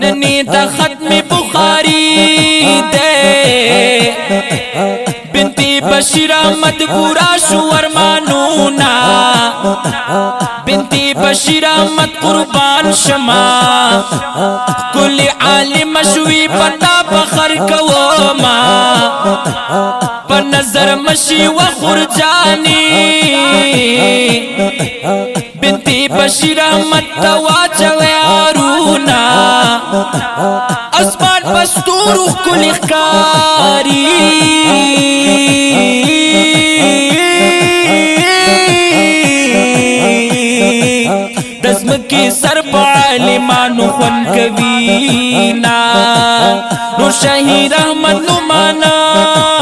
ننی دا ختم بخاری دے بنتی بشیر احمد پورا شو ارمانونا بنتی بشیر احمد قربان شما کل عالم شوی پتا بخر کوما پر نظر مشی و خرجانی بنتی بشیر احمد تواچوی آرونا اسمان پستورو کل اخکاری دزمکی سر پا عالمانو خون کوینا نور شهیر احمد نمانا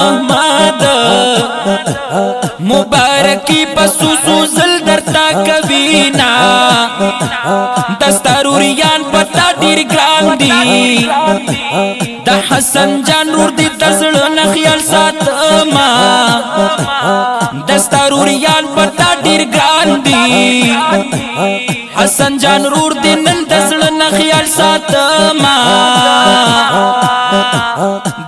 احمد مبارکی پسوسو زل درتا کوینا دستاروریان پتا دیر گران دی دا حسن جان نور دی دزل نخیال سات ما دستاروریان پتا دیر گران دی حسن جان رور دی نن دزل نخیال سات ما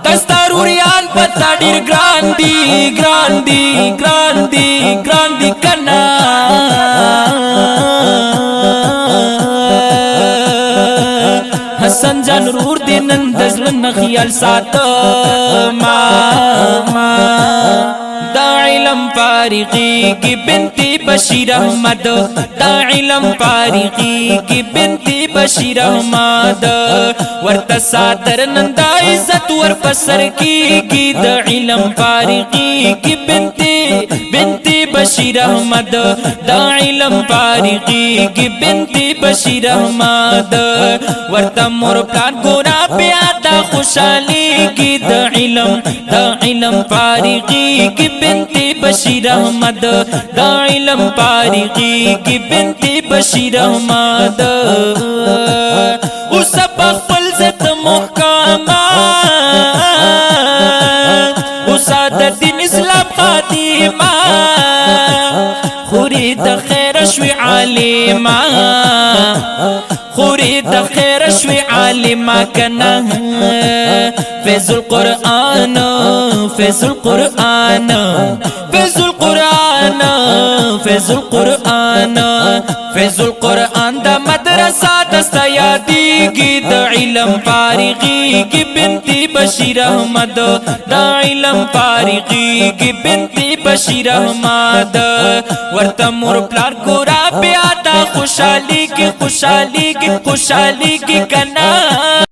دستاروریان پتا دیر گران دی گران دی گران دی گران دی کنا حسن جان رور دی نن دزل نخیال سات ما دا علم فارغی کی بنتی بشیر احمد دا علم فارغی کی بنتی بشیر احمد ورتا ساتر نندا عزت ور پسر کی دا علم فارغی کی بنتی بشیر احمد دا علم فارغی کی بنتی بشیر احمد ورتا مور پلان گورا پیادا خوشحالی کی دا علم فارغی کی بنتی بشیر احمد دا علم فارغی کی بنتی بشیر احمد اس بخل زت محکمات اس دین اسلام خاتمہ خورید خیر شوی عالمہ خورید خیر شوی عالمہ کنا فیض القرآن فیض القرآن فیض القرآن فیض القرآن فیض القرآن دا مدرسہ دستا یادی گی دا علم فارغی کی بنتی بشیر احمد دا علم فارغی کی بنتی بشیر احمد ورطا مور پلار گورا پیادا خوشحالی کی کنا